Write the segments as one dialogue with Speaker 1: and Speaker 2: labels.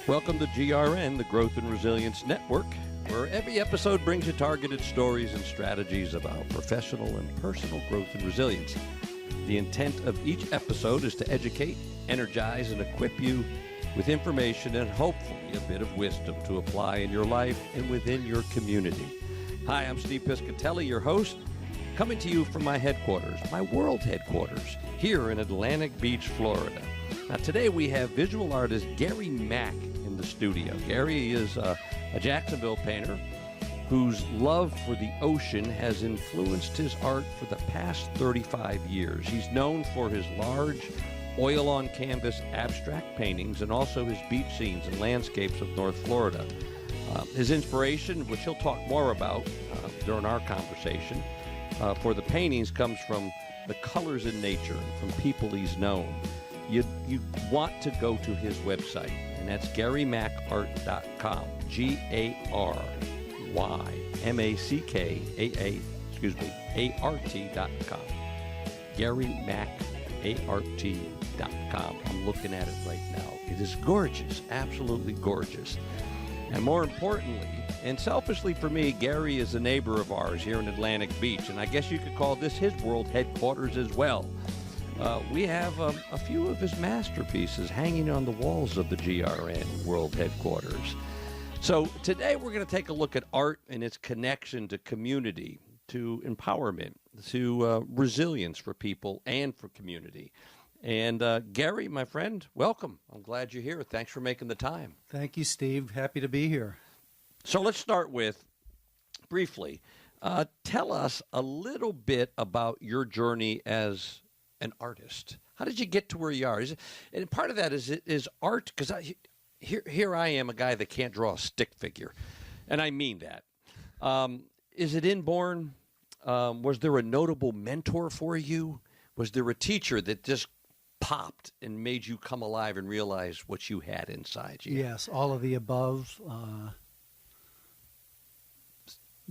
Speaker 1: Welcome to GRN, the Growth and Resilience Network, where every episode brings you targeted stories and strategies about professional and personal growth and resilience. The intent of each episode is to educate, energize, and equip you with information and hopefully a bit of wisdom to apply in your life and within your community. Hi, I'm Steve Piscitelli, your host, coming to you from my headquarters, my world headquarters, here in Atlantic Beach, Florida. Now, today we have visual artist Gary Mack in the studio. Gary is a Jacksonville painter whose love for the ocean has influenced his art for the past 35 years. He's known for his large oil-on-canvas abstract paintings and also his beach scenes and landscapes of North Florida. His inspiration, which he'll talk more about during our conversation, for the paintings comes from the colors in nature and from people he's known. You want to go to his website, and that's GaryMackArt.com, GaryMackArt.com, GaryMackArt.com. I'm looking at it right now. It is gorgeous, absolutely gorgeous. And more importantly, and selfishly for me, Gary is a neighbor of ours here in Atlantic Beach, and I guess you could call this his world headquarters as well. We have a few of his masterpieces hanging on the walls of the GRN World Headquarters. So today we're going to take a look at art and its connection to community, to empowerment, to resilience for people and for community. And Gary, my friend, welcome. I'm glad you're here. Thanks for making the time.
Speaker 2: Thank you, Steve. Happy to be here.
Speaker 1: So let's start with, briefly, tell us a little bit about your journey as an artist. How did you get to where you are? And part of that is art, because here I am, a guy that can't draw a stick figure, and I mean that. Is it inborn? Was there a notable mentor for you? Was there a teacher that just popped and made you come alive and realize what you had inside you?
Speaker 2: Yes, all of the above.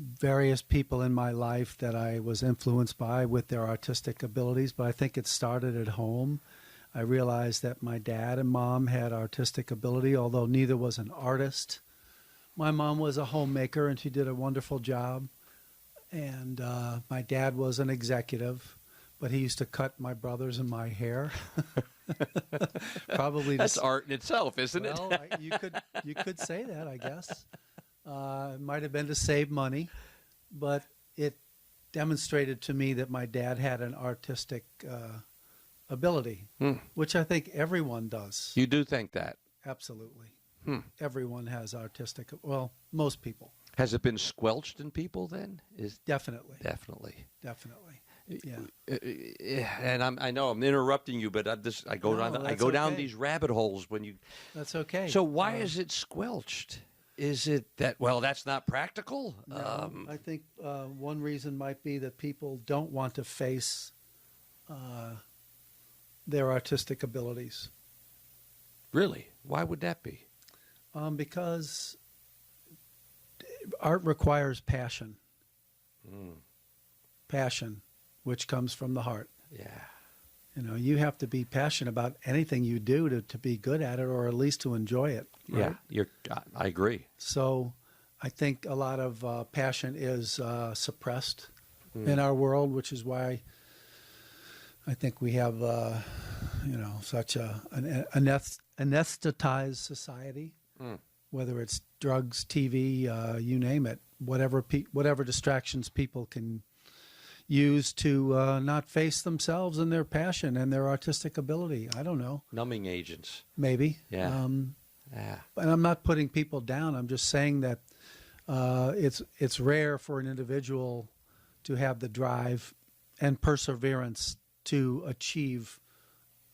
Speaker 2: Various people in my life that I was influenced by with their artistic abilities, but I think it started at home. I realized that my dad and mom had artistic ability, although neither was an artist. My mom was a homemaker, and she did a wonderful job. And my dad was an executive, but he used to cut my brothers and my hair. Probably
Speaker 1: that's art in itself, isn't it?
Speaker 2: Well, you could say that, I guess. It might have been to save money, but it demonstrated to me that my dad had an artistic ability, which I think everyone does.
Speaker 1: You do think that?
Speaker 2: Absolutely. Everyone has artistic, well, most people.
Speaker 1: Has it been squelched in people then?
Speaker 2: Definitely.
Speaker 1: Definitely.
Speaker 2: Yeah.
Speaker 1: And I know I'm interrupting you, but I go down these rabbit holes when you.
Speaker 2: That's okay.
Speaker 1: So why is it squelched? Is it that, well, that's not practical?
Speaker 2: No, I think one reason might be that people don't want to face their artistic abilities.
Speaker 1: Really? Why would that be?
Speaker 2: Because art requires passion. Passion, which comes from the heart.
Speaker 1: Yeah.
Speaker 2: You know, you have to be passionate about anything you do to be good at it, or at least to enjoy it. Right?
Speaker 1: Yeah, I agree.
Speaker 2: So I think a lot of passion is suppressed in our world, which is why I think we have, such an anesthetized society, whether it's drugs, TV, you name it, whatever distractions people can use to not face themselves and their passion and their artistic ability. I don't know.
Speaker 1: Numbing agents.
Speaker 2: Maybe.
Speaker 1: Yeah.
Speaker 2: And I'm not putting people down. I'm just saying that it's rare for an individual to have the drive and perseverance to achieve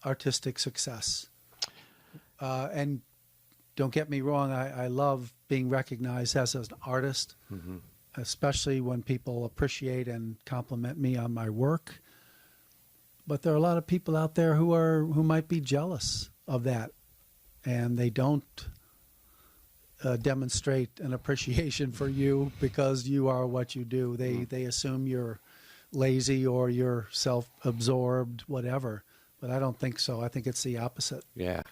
Speaker 2: artistic success. And don't get me wrong, I love being recognized as an artist. Especially when people appreciate and compliment me on my work. But there are a lot of people out there who might be jealous of that, and they don't demonstrate an appreciation for you because you are what you do. They assume you're lazy or you're self-absorbed, whatever. But I don't think so. I think it's the opposite.
Speaker 1: Yeah.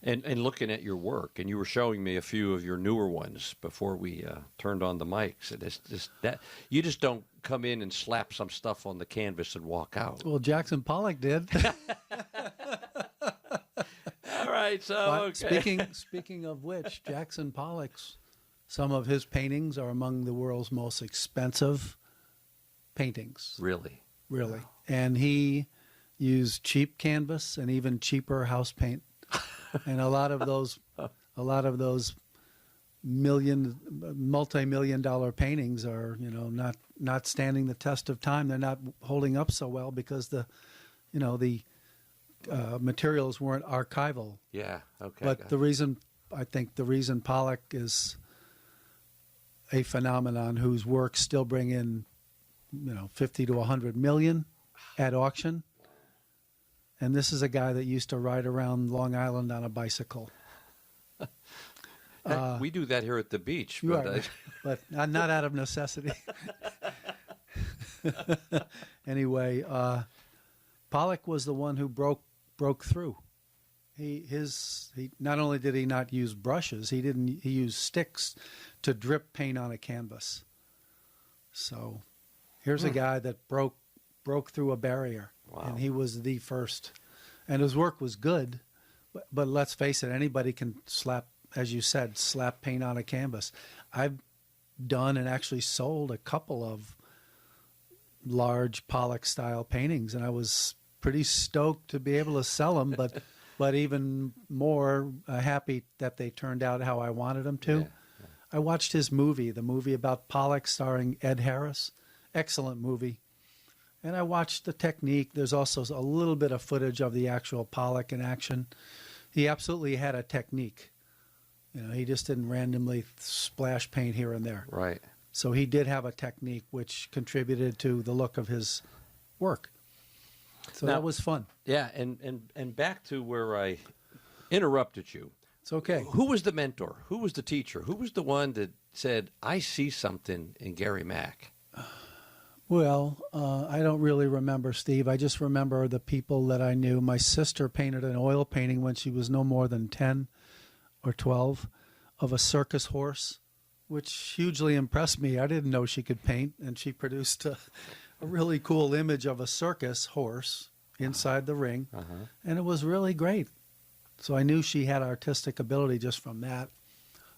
Speaker 1: And looking at your work, and you were showing me a few of your newer ones before we turned on the mics. And it's just that you just don't come in and slap some stuff on the canvas and walk out.
Speaker 2: Well, Jackson Pollock did.
Speaker 1: All right, so okay.
Speaker 2: Speaking of which, Jackson Pollock's, some of his paintings are among the world's most expensive paintings.
Speaker 1: Really?
Speaker 2: Really. And he used cheap canvas and even cheaper house paint. And a lot of those multi-million dollar paintings are, not standing the test of time. They're not holding up so well because the materials weren't archival.
Speaker 1: Yeah. Okay.
Speaker 2: But I think the reason Pollock is a phenomenon whose works still bring in, 50 to 100 million at auction. And this is a guy that used to ride around Long Island on a bicycle.
Speaker 1: We do that here at the beach.
Speaker 2: But not out of necessity. Anyway, Pollock was the one who broke through. He not only did he not use brushes, he used sticks to drip paint on a canvas. So here's a guy that broke through a barrier.
Speaker 1: Wow.
Speaker 2: And he was the first. And his work was good, but let's face it, anybody can slap paint on a canvas. I've done and actually sold a couple of large Pollock-style paintings, and I was pretty stoked to be able to sell them, but even more happy that they turned out how I wanted them to.
Speaker 1: Yeah.
Speaker 2: I watched his movie, the movie about Pollock starring Ed Harris. Excellent movie. And I watched the technique. There's also a little bit of footage of the actual Pollock in action. He absolutely had a technique. He just didn't randomly splash paint here and there.
Speaker 1: Right.
Speaker 2: So he did have a technique which contributed to the look of his work. So that was fun.
Speaker 1: Yeah, and back to where I interrupted you.
Speaker 2: It's okay.
Speaker 1: Who was the mentor? Who was the teacher? Who was the one that said, I see something in Gary Mack?
Speaker 2: Well, I don't really remember, Steve. I just remember the people that I knew. My sister painted an oil painting when she was no more than 10 or 12 of a circus horse, which hugely impressed me. I didn't know she could paint, and she produced a really cool image of a circus horse inside the ring, and it was really great. So I knew she had artistic ability just from that.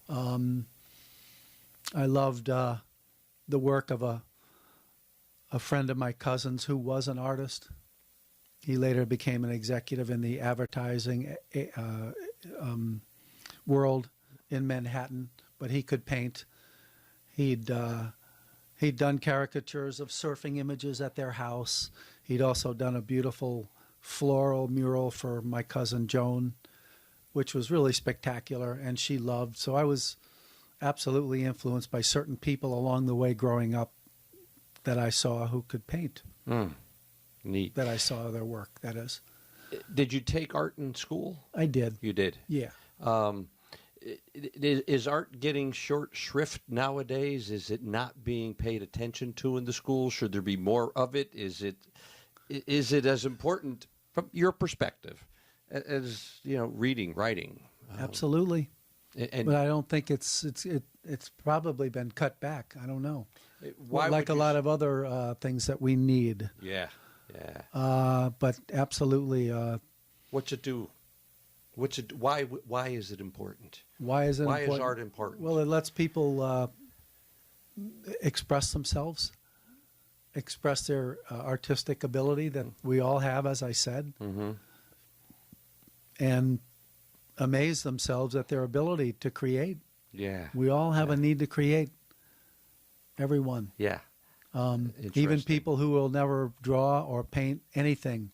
Speaker 2: I loved the work of a friend of my cousin's who was an artist. He later became an executive in the advertising world in Manhattan, but he could paint. He'd done caricatures of surfing images at their house. He'd also done a beautiful floral mural for my cousin Joan, which was really spectacular, and she loved. So I was absolutely influenced by certain people along the way growing up that I saw who could paint.
Speaker 1: Neat.
Speaker 2: That I saw their work, that is.
Speaker 1: Did you take art in school?
Speaker 2: I did.
Speaker 1: You did?
Speaker 2: Yeah.
Speaker 1: Is art getting short shrift nowadays? Is it not being paid attention to in the schools? Should there be more of it? Is it as important from your perspective as reading, writing?
Speaker 2: Absolutely. But I don't think it's probably been cut back. I don't know. Like a lot of other things that we need.
Speaker 1: Yeah.
Speaker 2: But absolutely.
Speaker 1: What's it do? Why is it important?
Speaker 2: Why is
Speaker 1: art important?
Speaker 2: Well, it lets people express themselves, express their artistic ability that we all have, as I said, and amaze themselves at their ability to create.
Speaker 1: Yeah.
Speaker 2: We all have a need to create. Everyone.
Speaker 1: Yeah.
Speaker 2: Even people who will never draw or paint anything.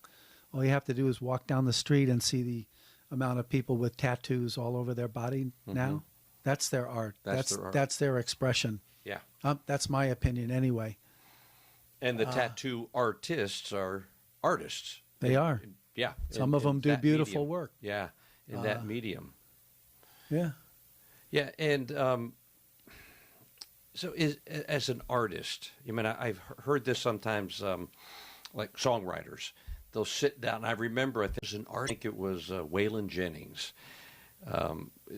Speaker 2: All you have to do is walk down the street and see the amount of people with tattoos all over their body now. That's their art. That's their expression.
Speaker 1: Yeah.
Speaker 2: That's my opinion anyway.
Speaker 1: And the tattoo artists are artists.
Speaker 2: They are.
Speaker 1: Yeah.
Speaker 2: Some of them do beautiful
Speaker 1: medium.
Speaker 2: work.
Speaker 1: Yeah. In that medium.
Speaker 2: Yeah.
Speaker 1: Yeah. And so as an artist, I've heard this sometimes, like songwriters, they'll sit down. I remember there's an artist, I think it was Waylon Jennings,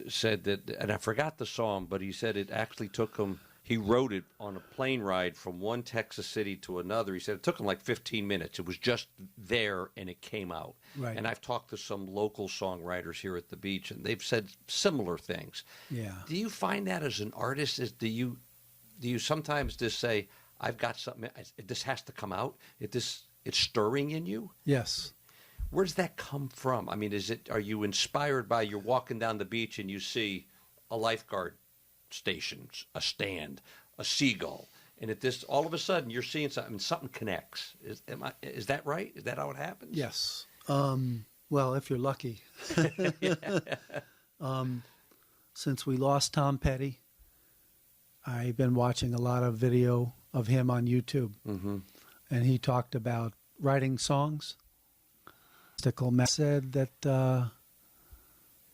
Speaker 1: said that, and I forgot the song, but he said it actually took him. He wrote it on a plane ride from one Texas city to another. He said it took him like 15 minutes. It was just there, and it came out.
Speaker 2: Right.
Speaker 1: And I've talked to some local songwriters here at the beach, and they've said similar things.
Speaker 2: Yeah.
Speaker 1: Do you find that as an artist? Do you sometimes just say, "I've got something. This has to come out. It's stirring in you"?
Speaker 2: Yes.
Speaker 1: Where does that come from? I mean, are you inspired by you're walking down the beach and you see a lifeguard station, a stand, a seagull, and all of a sudden you're seeing something and something connects. Is that right? Is that how it happens?
Speaker 2: Yes. Well, if you're lucky. Since we lost Tom Petty, I've been watching a lot of video of him on YouTube.
Speaker 1: Mm-hmm.
Speaker 2: And he talked about writing songs. Mack said that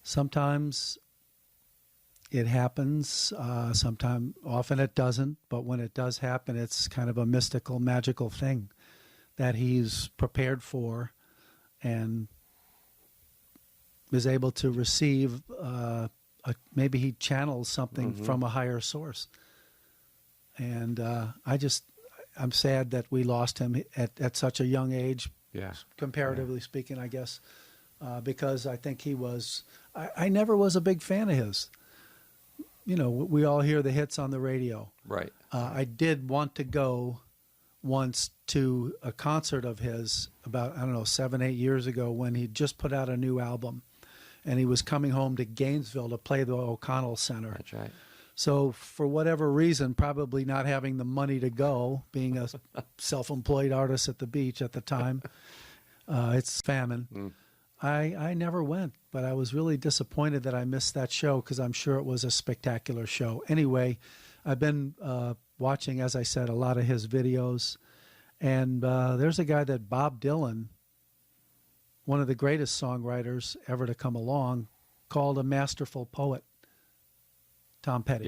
Speaker 2: sometimes it happens, often it doesn't, but when it does happen, it's kind of a mystical, magical thing that he's prepared for and is able to receive. Maybe he channels something from a higher source. And I'm sad that we lost him at such a young age.
Speaker 1: Yeah.
Speaker 2: Comparatively speaking, I guess, because I think he was. I never was a big fan of his. You know, we all hear the hits on the radio.
Speaker 1: Right.
Speaker 2: I did want to go once to a concert of his about 7-8 years ago when he just put out a new album, and he was coming home to Gainesville to play the O'Connell Center.
Speaker 1: That's right.
Speaker 2: So for whatever reason, probably not having the money to go, being a self-employed artist at the beach at the time, it's famine. I never went, but I was really disappointed that I missed that show because I'm sure it was a spectacular show. Anyway, I've been watching, as I said, a lot of his videos, and there's a guy that Bob Dylan, one of the greatest songwriters ever to come along, called a masterful poet. Tom Petty.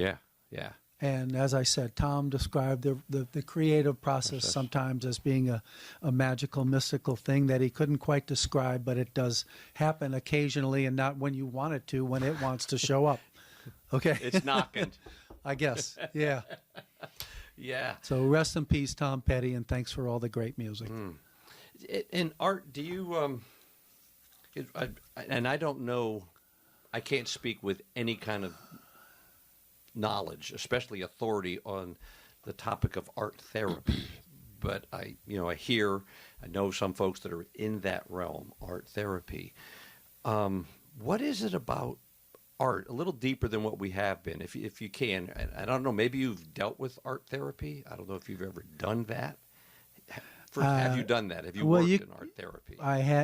Speaker 1: Yeah.
Speaker 2: And as I said, Tom described the creative process sometimes as being a magical, mystical thing that he couldn't quite describe, but it does happen occasionally and not when you want it to, when it wants to show up. Okay?
Speaker 1: It's knocking.
Speaker 2: I guess. Yeah.
Speaker 1: Yeah.
Speaker 2: So rest in peace, Tom Petty, and thanks for all the great music.
Speaker 1: In art, do you, and I don't know, I can't speak with any kind of knowledge, especially authority on the topic of art therapy. But I know some folks that are in that realm, art therapy. What is it about art, a little deeper than what we have been, if you can? I don't know, maybe you've dealt with art therapy. I don't know if you've ever done that. Have you done that? Have you worked in art therapy?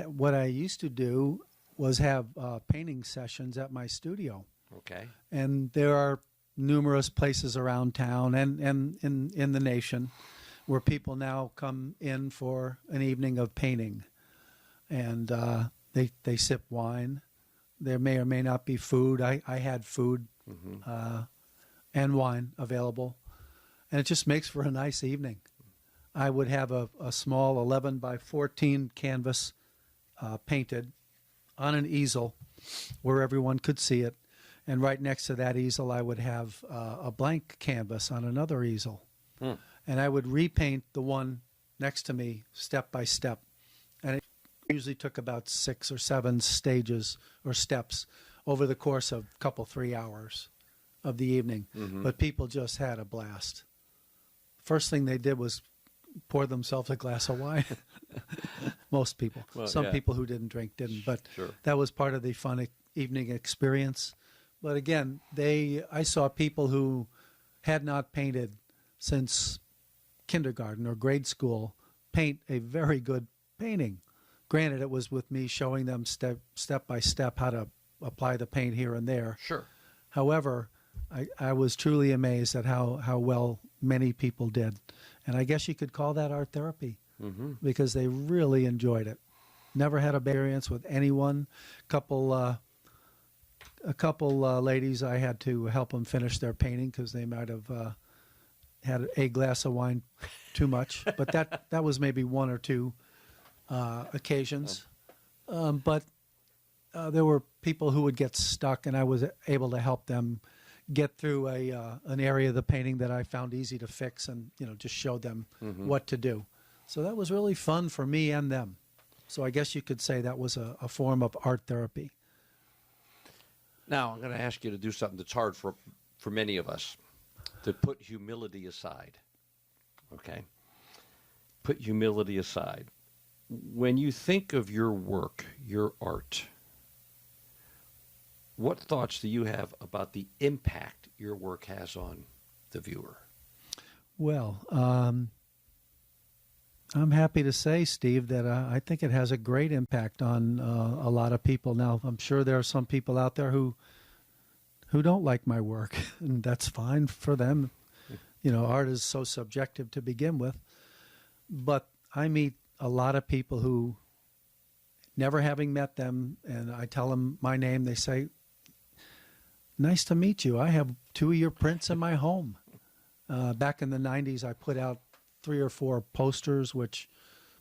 Speaker 2: What I used to do was have painting sessions at my studio.
Speaker 1: Okay.
Speaker 2: And there are numerous places around town and in the nation where people now come in for an evening of painting, and they sip wine. There may or may not be food. I had food and wine available, and it just makes for a nice evening. I would have a small 11 by 14 canvas painted on an easel where everyone could see it. And right next to that easel, I would have a blank canvas on another easel. And I would repaint the one next to me step by step. And it usually took about 6 or 7 stages or steps over the course of a couple, 3 hours of the evening. But people just had a blast. First thing they did was pour themselves a glass of wine. Most people.
Speaker 1: Well,
Speaker 2: Some people who didn't drink didn't. But that was part of the fun evening experience. But again, I saw people who had not painted since kindergarten or grade school paint a very good painting. Granted, it was with me showing them step by step how to apply the paint here and there.
Speaker 1: Sure.
Speaker 2: However, I was truly amazed at how well many people did. And I guess you could call that art therapy because they really enjoyed it. Never had a bad experience with anyone. A couple ladies, I had to help them finish their painting because they might have had a glass of wine too much. But that was maybe 1 or 2 occasions. But there were people who would get stuck, and I was able to help them get through an area of the painting that I found easy to fix, and just showed them what to do. So that was really fun for me and them. So I guess you could say that was a form of art therapy.
Speaker 1: Now, I'm going to ask you to do something that's hard for many of us, to put humility aside. Okay? Put humility aside. When you think of your work, your art, what thoughts do you have about the impact your work has on the viewer?
Speaker 2: Well, I'm happy to say, Steve, that I think it has a great impact on a lot of people. Now, I'm sure there are some people out there who don't like my work, and that's fine for them. Art is so subjective to begin with. But I meet a lot of people who, never having met them, and I tell them my name, they say, "Nice to meet you. I have 2 of your prints in my home." Back in the 90s, I put out 3 or 4 posters, which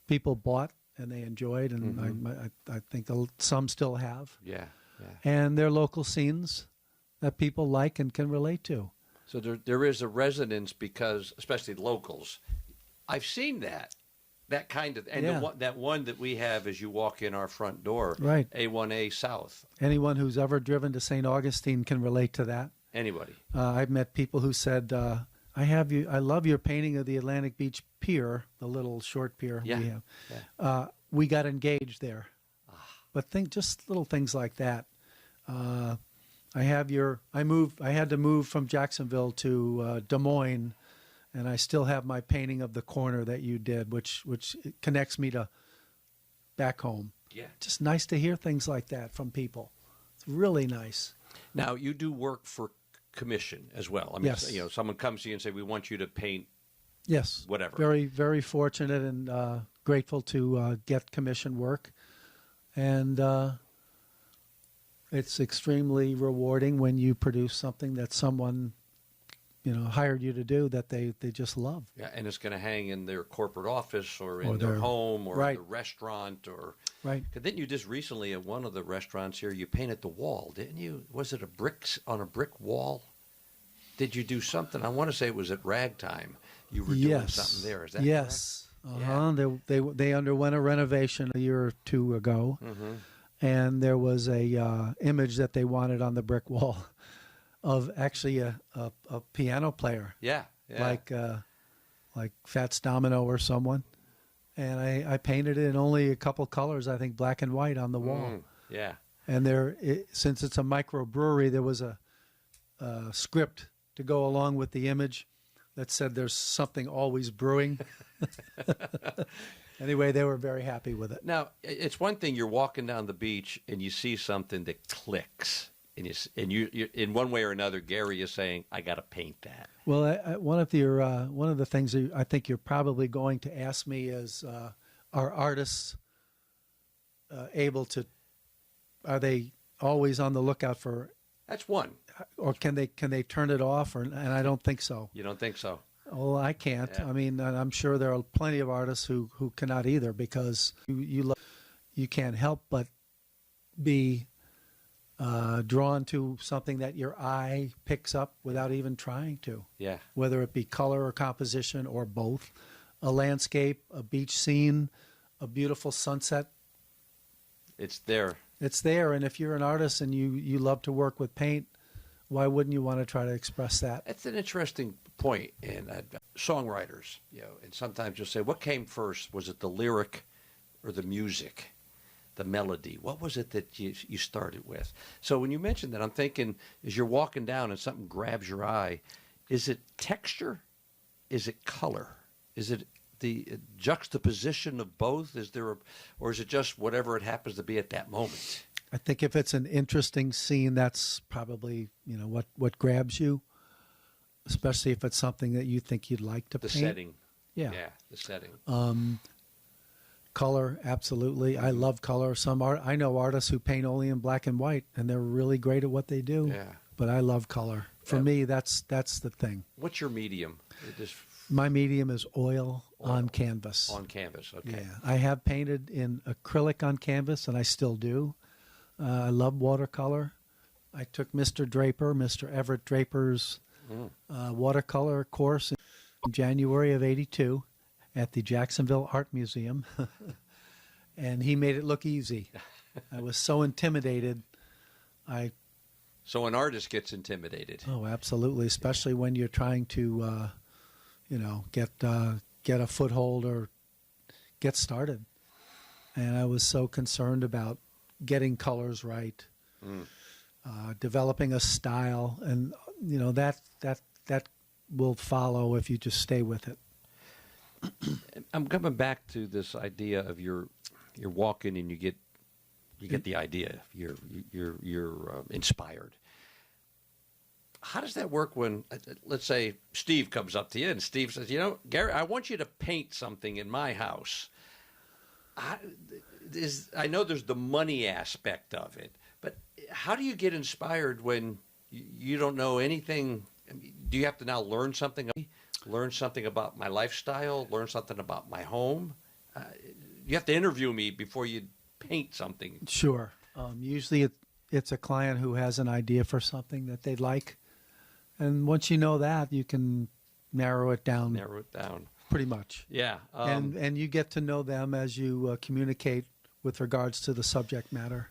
Speaker 2: people bought and they enjoyed, and I think some still have.
Speaker 1: Yeah.
Speaker 2: And they're local scenes that people like and can relate to.
Speaker 1: So there is a resonance because, especially locals, I've seen that kind of, and that one that we have as you walk in our front door,
Speaker 2: right?
Speaker 1: A1A South.
Speaker 2: Anyone who's ever driven to St. Augustine can relate to that.
Speaker 1: Anybody.
Speaker 2: I've met people who said, I love your painting of the Atlantic Beach Pier, the little short pier we have. Yeah. We got engaged there. But just little things like that. I had to move from Jacksonville to Des Moines, and I still have my painting of the corner that you did, which connects me to back home.
Speaker 1: Yeah.
Speaker 2: Just nice to hear things like that from people. It's really nice.
Speaker 1: Now, you do work for commission as well. I mean,
Speaker 2: yes.
Speaker 1: Someone comes to you and say, "We want you to paint."
Speaker 2: Yes.
Speaker 1: Whatever.
Speaker 2: Very, very fortunate and grateful to get commission work, and it's extremely rewarding when you produce something that someone hired you to do that they just love.
Speaker 1: Yeah, and it's going to hang in their corporate office or in their home or in the restaurant or.
Speaker 2: Right.
Speaker 1: Didn't you just recently at one of the restaurants here, you painted the wall, didn't you? Was it on a brick wall? Did you do something? I want to say it was at Ragtime. You were doing something there. Is that
Speaker 2: yes.
Speaker 1: correct?
Speaker 2: Yeah. They underwent a renovation a year or 2 ago, and there was a image that they wanted on the brick wall of actually a piano player.
Speaker 1: Yeah.
Speaker 2: Like Fats Domino or someone. And I painted it in only a couple colors, I think black and white on the wall.
Speaker 1: Yeah.
Speaker 2: And since it's a microbrewery, there was a script to go along with the image that said there's something always brewing. Anyway, they were very happy with it.
Speaker 1: Now, it's one thing you're walking down the beach and you see something that clicks. And you in one way or another, Gary is saying, "I got to paint that."
Speaker 2: Well, one of the things that I think you're probably going to ask me is, are artists able to? Are they always on the lookout for?
Speaker 1: That's one.
Speaker 2: Or can they turn it off? And I don't think so.
Speaker 1: You don't think so?
Speaker 2: Well, I can't.
Speaker 1: Yeah.
Speaker 2: I mean, I'm sure there are plenty of artists who cannot either, because you can't help but be drawn to something that your eye picks up without even trying to.
Speaker 1: Yeah.
Speaker 2: Whether it be color or composition or both. A landscape, a beach scene, a beautiful sunset.
Speaker 1: It's there.
Speaker 2: It's there. And if you're an artist and you love to work with paint, why wouldn't you want to try to express that?
Speaker 1: That's an interesting point. And songwriters, and sometimes you'll say, what came first? Was it the lyric or the music? The melody? What was it that you started with? So when you mentioned that, I'm thinking, as you're walking down and something grabs your eye, is it texture? Is it color? Is it the juxtaposition of both? Or is it just whatever it happens to be at that moment?
Speaker 2: I think if it's an interesting scene, that's probably what grabs you, especially if it's something that you think you'd like to paint.
Speaker 1: The setting.
Speaker 2: Yeah,
Speaker 1: the setting.
Speaker 2: Color, absolutely. I love color. I know artists who paint only in black and white, and they're really great at what they do.
Speaker 1: Yeah.
Speaker 2: But I love color. For me, that's the thing.
Speaker 1: What's your medium?
Speaker 2: My medium is oil on canvas.
Speaker 1: On canvas, okay.
Speaker 2: Yeah, I have painted in acrylic on canvas, and I still do. I love watercolor. I took Mr. Everett Draper's watercolor course in January of '82 at the Jacksonville Art Museum, and he made it look easy. I was so intimidated.
Speaker 1: So an artist gets intimidated.
Speaker 2: Oh, absolutely, especially when you're trying to, get a foothold or get started. And I was so concerned about getting colors right, developing a style, and that will follow if you just stay with it.
Speaker 1: I'm coming back to this idea of you're walking and you get the idea. You're inspired. How does that work when, let's say, Steve comes up to you and Steve says, Gary, I want you to paint something in my house. I know there's the money aspect of it, but how do you get inspired when you don't know anything? Do you have to now learn something about my lifestyle, learn something about my home? You have to interview me before you paint something.
Speaker 2: Sure. Usually it's a client who has an idea for something that they'd like. And once you know that, you can narrow it down. Pretty much.
Speaker 1: Yeah.
Speaker 2: And you get to know them as you communicate with regards to the subject matter.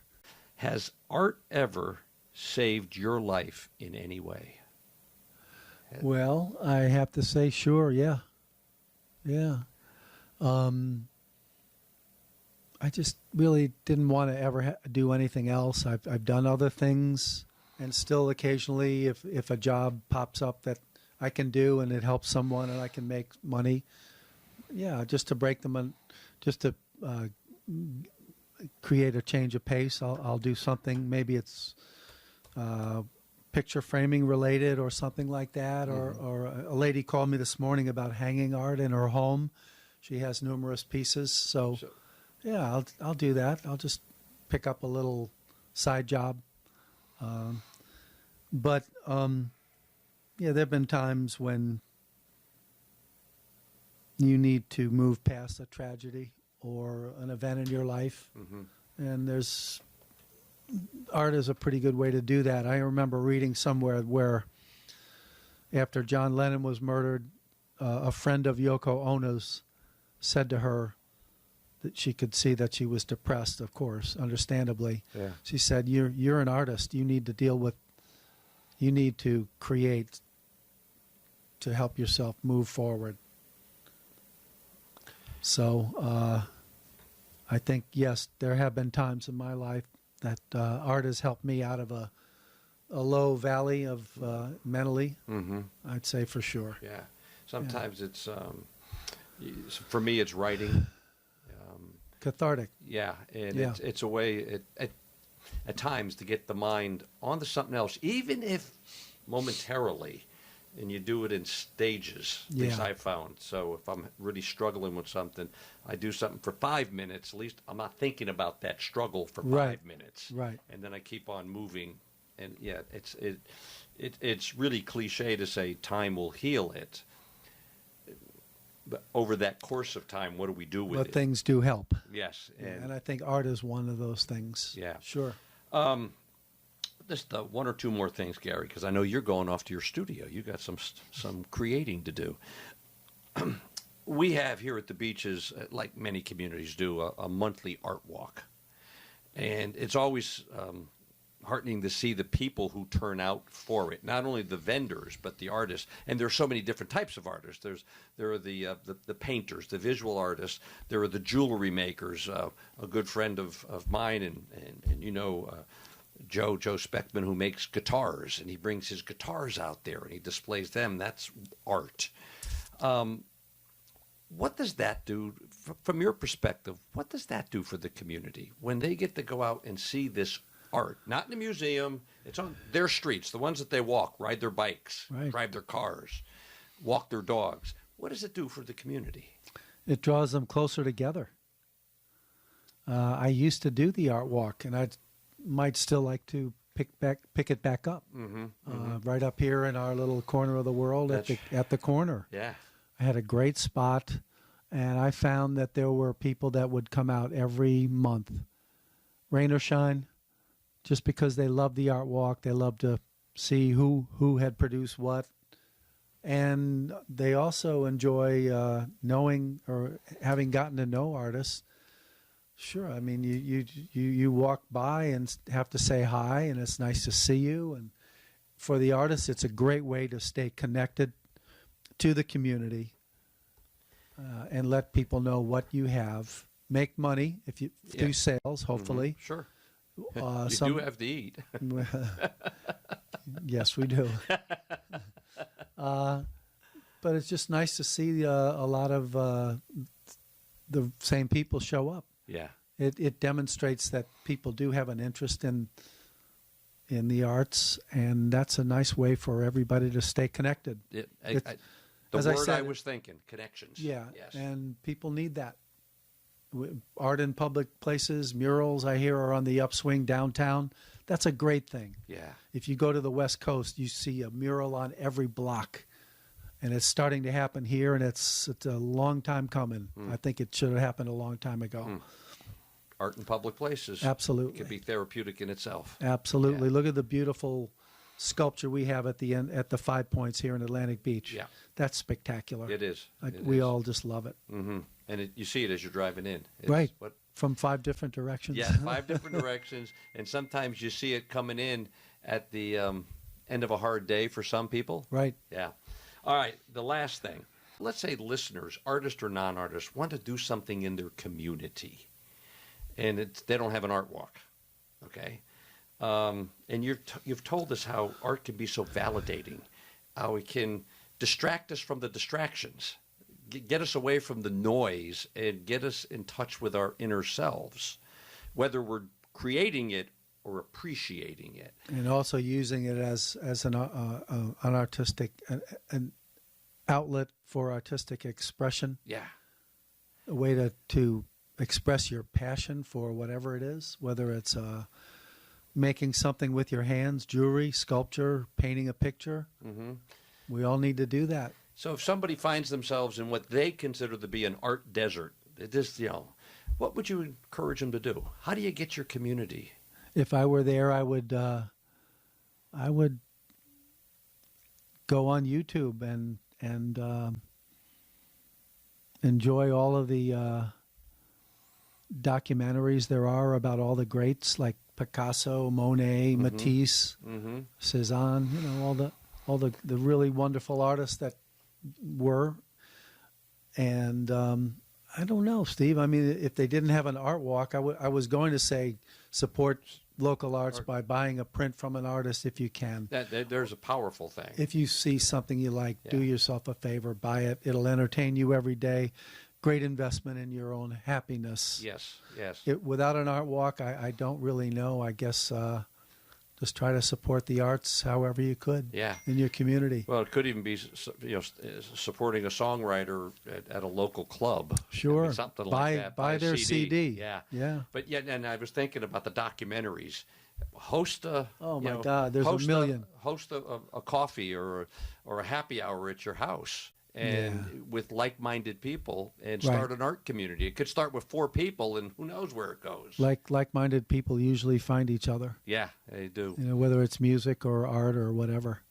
Speaker 1: Has art ever saved your life in any way?
Speaker 2: Well, I have to say, sure, yeah. Yeah. I just really didn't want to ever do anything else. I've done other things, and still occasionally if a job pops up that I can do and it helps someone and I can make money, yeah, just to break them, just to create a change of pace, I'll do something. Maybe it's picture framing related or something like that. Mm-hmm. Or a lady called me this morning about hanging art in her home. She has numerous pieces, so yeah, I'll do that. I'll just pick up a little side job. But yeah, there have been times when you need to move past a tragedy or an event in your life, and art is a pretty good way to do that. I remember reading somewhere where after John Lennon was murdered, a friend of Yoko Ono's said to her that she could see that she was depressed, of course, understandably. Yeah. She said, you're an artist. You need to create to help yourself move forward. So I think, yes, there have been times in my life that art has helped me out of a low valley of mentally, I'd say for sure.
Speaker 1: Yeah. Sometimes it's, for me, it's writing.
Speaker 2: Cathartic.
Speaker 1: Yeah, and yeah. It's a way at times to get the mind onto something else, even if momentarily, and you do it in stages, at least I found. So if I'm really struggling with something, I do something for 5 minutes, at least I'm not thinking about that struggle for 5 minutes.
Speaker 2: Right.
Speaker 1: And then I keep on moving. And yeah, it's really cliche to say time will heal it. But over that course of time, what do we do with it?
Speaker 2: But things do help.
Speaker 1: Yes.
Speaker 2: And I think art is one of those things.
Speaker 1: Yeah.
Speaker 2: Sure.
Speaker 1: Just one or two more things, Gary, because I know you're going off to your studio. You got some creating to do. We have here at the beaches, like many communities do, a monthly art walk. And it's always heartening to see the people who turn out for it. Not only the vendors, but the artists. And there's so many different types of artists. There are the painters, the visual artists. There are the jewelry makers. A good friend of mine, and you know, Joe Speckman, who makes guitars, and he brings his guitars out there and he displays them. That's art. What does that do, from your perspective, what does that do for the community when they get to go out and see this art? Not in a museum. It's on their streets, the ones that they walk, ride their bikes, drive their cars, walk their dogs. What does it do for the community?
Speaker 2: It draws them closer together. I used to do the art walk, and I might still like to pick it back up. Right up here in our little corner of the world at the corner. Yeah. I had a great spot, and I found that there were people that would come out every month, rain or shine, just because they love the art walk. They love to see who had produced what. And they also enjoy knowing or having gotten to know artists. Sure, I mean, you walk by and have to say hi, and it's nice to see you. And for the artists, it's a great way to stay connected to the community and let people know what you have. Make money if you do sales, hopefully.
Speaker 1: Sure. You do have to eat.
Speaker 2: Yes, we do. But it's just nice to see a lot of the same people show up.
Speaker 1: Yeah.
Speaker 2: It demonstrates that people do have an interest in the arts, and that's a nice way for everybody to stay connected.
Speaker 1: The
Speaker 2: as
Speaker 1: word
Speaker 2: I said,
Speaker 1: I was thinking, connections.
Speaker 2: Yeah,
Speaker 1: Yes.
Speaker 2: and people need that. Art in public places, murals I hear are on the upswing downtown. That's a great thing.
Speaker 1: Yeah.
Speaker 2: If you go to the West Coast, you see a mural on every block. And it's starting to happen here, and it's a long time coming. I think it should have happened a long time ago.
Speaker 1: Art in public places.
Speaker 2: Absolutely.
Speaker 1: It could be therapeutic in itself.
Speaker 2: Absolutely.
Speaker 1: Yeah.
Speaker 2: Look at the beautiful sculpture we have at the end at the 5 Points here in Atlantic Beach.
Speaker 1: Yeah.
Speaker 2: That's spectacular.
Speaker 1: It is.
Speaker 2: We all just love it.
Speaker 1: Mm-hmm. And you see it as you're driving in. It's
Speaker 2: Right. From 5 different directions.
Speaker 1: Yeah, 5 different directions. And sometimes you see it coming in at the end of a hard day for some people.
Speaker 2: Right.
Speaker 1: Yeah. All right, the last thing. Let's say listeners, artists or non-artists, want to do something in their community, and they don't have an art walk, okay? And you've told us how art can be so validating, how it can distract us from the distractions, get us away from the noise, and get us in touch with our inner selves, whether we're creating it or appreciating it,
Speaker 2: and also using it as an artistic an outlet for artistic expression.
Speaker 1: Yeah,
Speaker 2: a way to express your passion for whatever it is, whether it's making something with your hands, jewelry, sculpture, painting a picture. Mm-hmm. We all need to do that.
Speaker 1: So if somebody finds themselves in what they consider to be an art desert, what would you encourage them to do? How do you get your community?
Speaker 2: If I were there, I would go on YouTube and enjoy all of the documentaries there are about all the greats like Picasso, Monet, Matisse, Cézanne. You know, all the really wonderful artists that were. And I don't know, Steve. I mean, if they didn't have an art walk, I was going to say support local arts by buying a print from an artist if you can.
Speaker 1: There's a powerful thing.
Speaker 2: If you see something you like, do yourself a favor, buy it. It'll entertain you every day. Great investment in your own happiness.
Speaker 1: Yes, yes.
Speaker 2: Without an art walk, I don't really know. I guess just try to support the arts however you could in your community.
Speaker 1: Well, it could even be supporting a songwriter at a local club.
Speaker 2: Sure.
Speaker 1: I mean, something like that.
Speaker 2: Buy their CD.
Speaker 1: Yeah.
Speaker 2: Yeah.
Speaker 1: But and I was thinking about the documentaries. Host a
Speaker 2: God, there's a million.
Speaker 1: Host a coffee or a happy hour at your house. And with like-minded people, and start an art community. It could start with 4 people, and who knows where it goes.
Speaker 2: Like-minded people usually find each other.
Speaker 1: Yeah, they do.
Speaker 2: You know, whether it's music or art or whatever.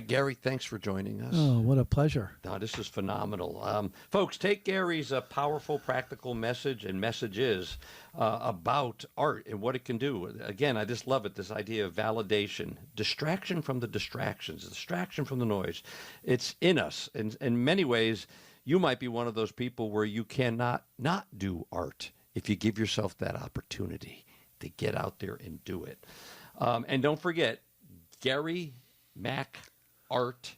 Speaker 1: Gary, thanks for joining us.
Speaker 2: Oh, what a pleasure.
Speaker 1: No, this is phenomenal. Folks, take Gary's powerful, practical message and messages about art and what it can do. Again, I just love it, this idea of validation, distraction from the distractions, distraction from the noise. It's in us. And in many ways, you might be one of those people where you cannot not do art if you give yourself that opportunity to get out there and do it. And don't forget, Gary Mack art.com,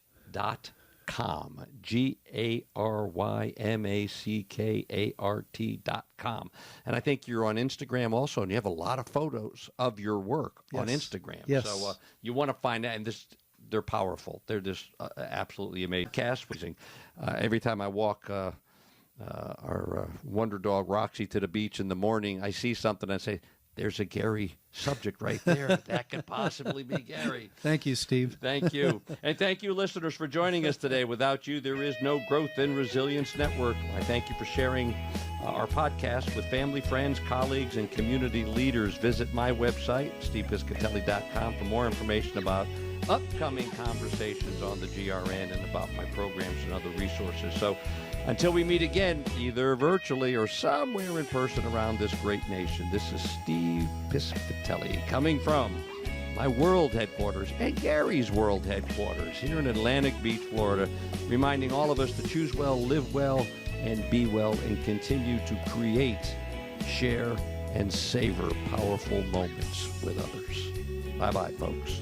Speaker 1: GaryMackArt.com. And I think you're on Instagram also, and you have a lot of photos of your work on Instagram.
Speaker 2: Yes.
Speaker 1: So you want to find out, and they're powerful. They're just absolutely amazing. Every time I walk our wonder dog Roxy to the beach in the morning, I see something and I say, there's a Gary subject right there. That could possibly be Gary.
Speaker 2: Thank you, Steve.
Speaker 1: Thank you. And thank you, listeners, for joining us today. Without you, there is no Growth and Resilience Network. I thank you for sharing our podcast with family, friends, colleagues, and community leaders. Visit my website, stevepiscitelli.com, for more information about upcoming conversations on the GRN and about my programs and other resources. So until we meet again, either virtually or somewhere in person around this great nation, this is Steve Piscitelli coming from my world headquarters and Gary's world headquarters here in Atlantic Beach, Florida, reminding all of us to choose well, live well, and be well, and continue to create, share, and savor powerful moments with others. Bye-bye, folks.